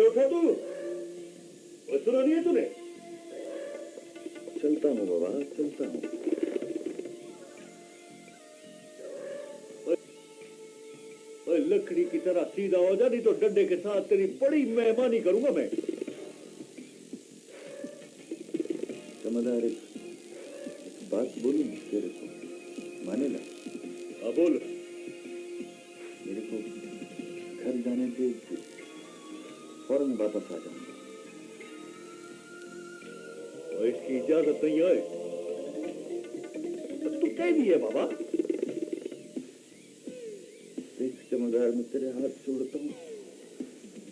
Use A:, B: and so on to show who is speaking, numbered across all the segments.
A: उठा तू, सुना नहीं है तूने?
B: चलता हूँ बाबा, चलता हूँ।
A: लकड़ी की तरह सीधा हो जा, नहीं तो डंडे के साथ तेरी बड़ी मेहमानी करूंगा मैं।
B: जमादार, एक बात बोलूं तेरे को, मानेगा?
A: हाँ बोल।
B: मेरे को घर जाने के फौरन वापस आ जाऊंगा।
A: और इसकी इजाजत नहीं है। तू कह दिए बाबा।
B: देख जमादार, मैं तेरे हाथ जोड़ता हूँ,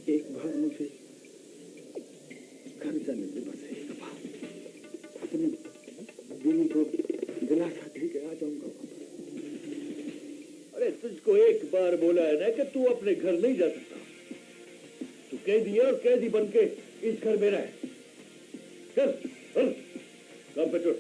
B: एक बार मुझे घर जाने दे, बस एक बार। अपनी बीवी को दिलासा दे के आ जाऊंगा वापस।
A: अरे तुझको एक बार बोला है ना कि तू अपने घर नहीं जा सकता। तू कैदी है और कैदी बन के इस घर में रहे। चल चल काम पे चल।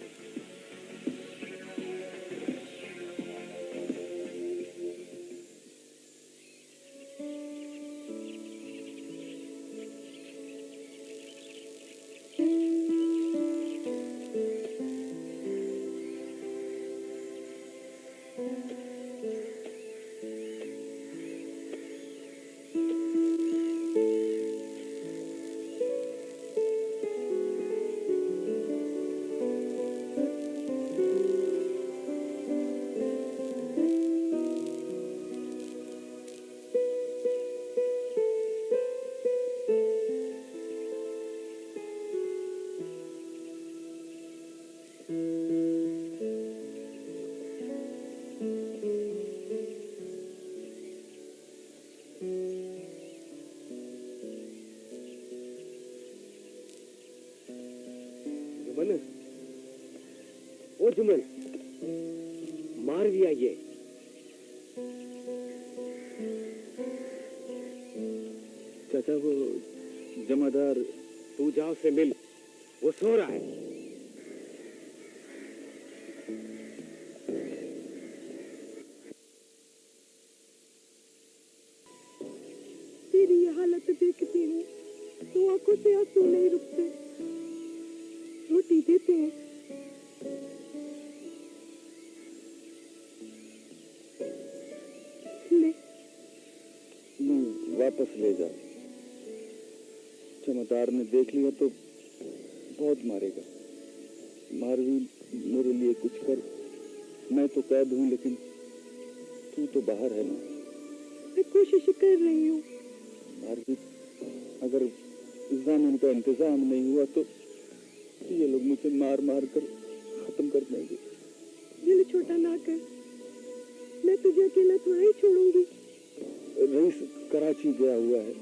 C: ओ जुमन, मार दिया ये।
B: चाचा, वो जमादार,
C: तू जा उससे मिल, वो सो रहा है।
D: तेरी ये हालत देखती हूँ तो आंखों से आंसू नहीं रुकते। रोटी देते हैं। ले,
B: वापस ले जा। जमादार ने देख लिया तो बहुत मारेगा। मारवी, मेरे लिए कुछ कर। मैं तो कैद हूँ, लेकिन तू तो बाहर है ना।
D: मैं कोशिश कर रही हूँ।
B: मारवी, अगर जामिन का इंतजाम नहीं हुआ तो ये लोग मुझे मार मार कर खत्म कर देंगे।
D: दिल छोटा ना कर, मैं तुझे अकेला थोड़ा ही छोड़ूंगी।
B: रईस कराची गया हुआ है,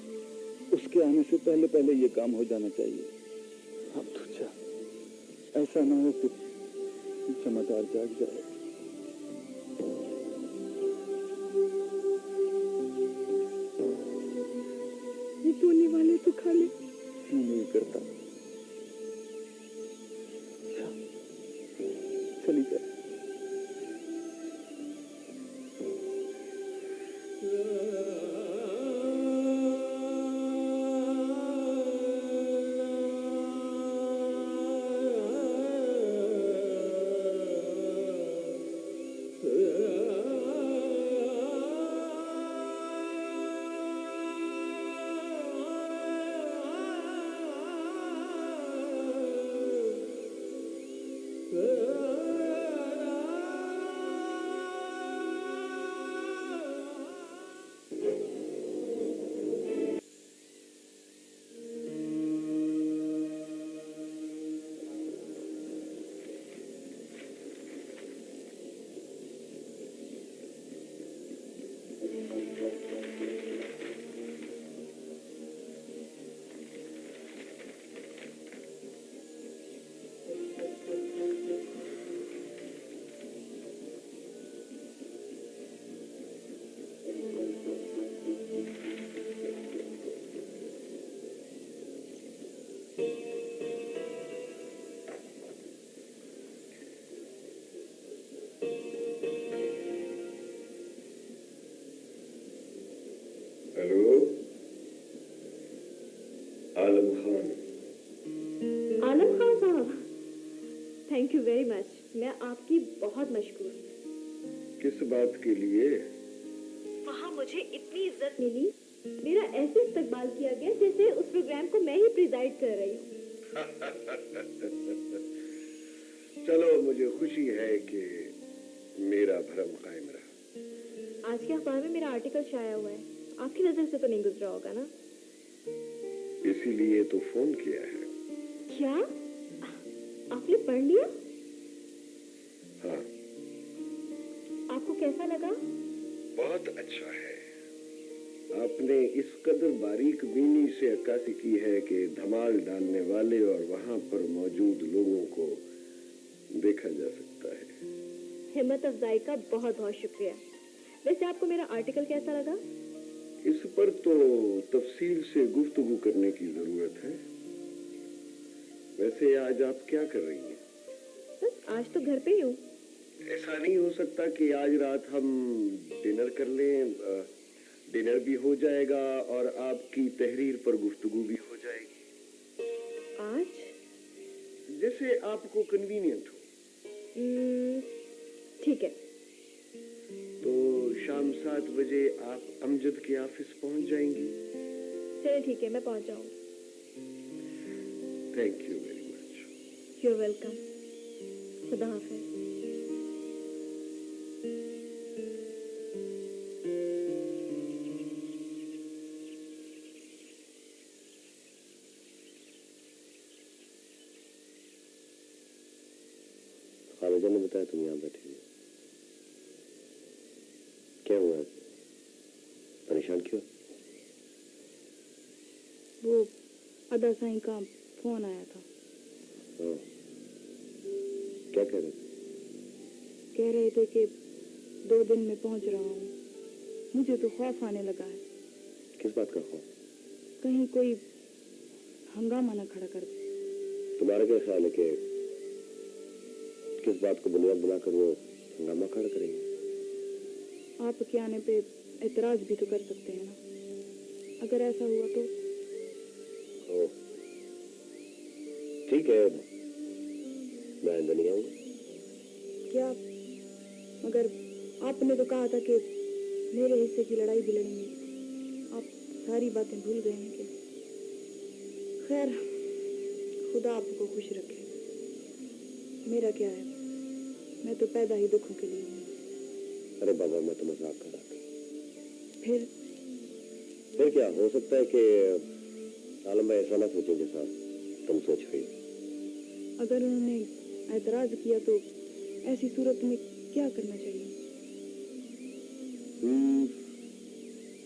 B: उसके आने से पहले पहले ये काम हो जाना चाहिए। अब तो जा, ऐसा ना हो कि जमादार जाग जाए।
D: ये सोने वाले तो खा ले।
B: नहीं करता, चली जा।
E: हेलो,
A: आलम खान।
D: आलम खान साहब, थैंक यू वेरी मच। मैं आपकी बहुत मशहूर हूँ।
A: किस बात के लिए?
D: वहाँ मुझे इतनी इज्जत मिली, मेरा ऐसे इस्तकबाल किया गया जैसे उस प्रोग्राम को मैं ही प्रिजाइड कर रही हूँ।
A: चलो, मुझे खुशी है कि मेरा भरम कायम रहा।
D: आज के अखबार में मेरा आर्टिकल शाया हुआ है, आपकी नजर से तो नहीं गुजरा होगा ना?
A: इसीलिए तो फोन किया है।
D: क्या आपने पढ़ लिया?
A: हाँ,
D: आपको कैसा लगा?
A: बहुत अच्छा है। आपने इस कदर बारीक बीनी से अक्कासी की है कि धमाल डालने वाले और वहां पर मौजूद लोगों को देखा जा सकता है।
D: हिम्मत अफजाई का बहुत बहुत शुक्रिया। वैसे आपको मेरा आर्टिकल कैसा लगा?
A: इस पर तो तफसील से गुफ्तगू करने की जरूरत है। वैसे आज आप क्या कर रही हैं?
D: बस आज तो घर पे ही हूँ।
A: ऐसा नहीं हो सकता कि आज रात हम डिनर कर लें? डिनर भी हो जाएगा और आपकी तहरीर पर गुफ्तगू भी हो जाएगी।
D: आज
A: जैसे आपको कन्वीनियंट हो।
D: ठीक है।
A: तो शाम 7 बजे आप अमजद के ऑफिस पहुंच जाएंगी।
D: चलिए ठीक है, मैं पहुंच जाऊंगी।
A: Thank you very much.
D: You are welcome. खुदा हाफिज।
C: खालिजा ने बताया तुम यहाँ बैठे हो। क्या हुआ? परेशान क्यों?
E: वो अदा साईं का फोन आया था।
C: क्या कह रहे थे?
E: कह रहे थे कि 2 दिन में पहुंच रहा हूँ। मुझे तो खौफ आने लगा है,
C: किस बात का खौफ?
E: कहीं कोई हंगामा न खड़ा कर दे।
C: तुम्हारा क्या ख्याल है कि किस बात को बुनियाद बनाकर वो हंगामा खड़ा करेंगे?
E: आपके आने पे एतराज भी तो कर सकते हैं ना। अगर ऐसा हुआ तो
C: ओह, ठीक है, मैं आइंदा नहीं आऊंगा।
E: क्या? मगर आपने तो कहा था कि मेरे हिस्से की लड़ाई भी लड़ेंगे। आप सारी बातें भूल गए हैं क्या? खैर, खुदा आपको खुश रखे। मेरा क्या है, मैं तो पैदा ही दुखों के लिए हूँ।
C: अरे बाबा, मैं तो मजाक कर रहा था।
E: फिर
C: क्या हो सकता है कि आलम भाई ऐसा ना सोचे जैसा तुम सोच रही हो।
E: अगर उन्होंने ऐतराज किया तो ऐसी सूरत में क्या करना चाहिए?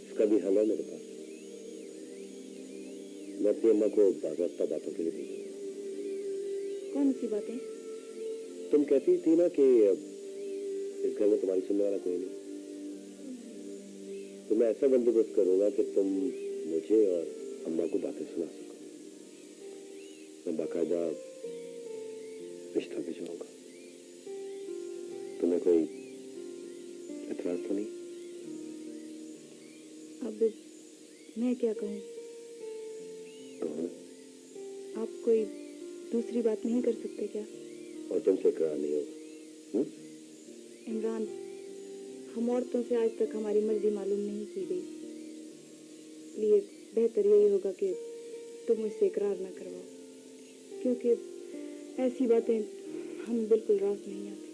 C: इसका भी हल है मेरे पास। मैं अपनी अम्मा को बाकायदा बातों के लिए भेजूंगा।
E: कौन सी बातें?
C: तुम कहती थी ना कि इस घर में तुम्हारी सुनने वाला कोई नहीं, तो मैं ऐसा बंदोबस्त करूंगा कि तुम मुझे और अम्मा को बातें सुना सको। मैं बाकायदा रिश्ता भिजवाऊंगा। तुम्हें कोई एतराज तो नहीं?
E: अब मैं क्या कहूँ?
C: कहो ना।
E: आप कोई दूसरी बात नहीं कर सकते क्या?
C: और तुमसे इकरार नहीं होगा?
E: इमरान, हम औरतों से आज तक हमारी मर्जी मालूम नहीं की गई, इसलिए बेहतर यही होगा कि तुम मुझसे इकरार ना करवाओ, क्योंकि ऐसी बातें हम बिल्कुल रास नहीं आती।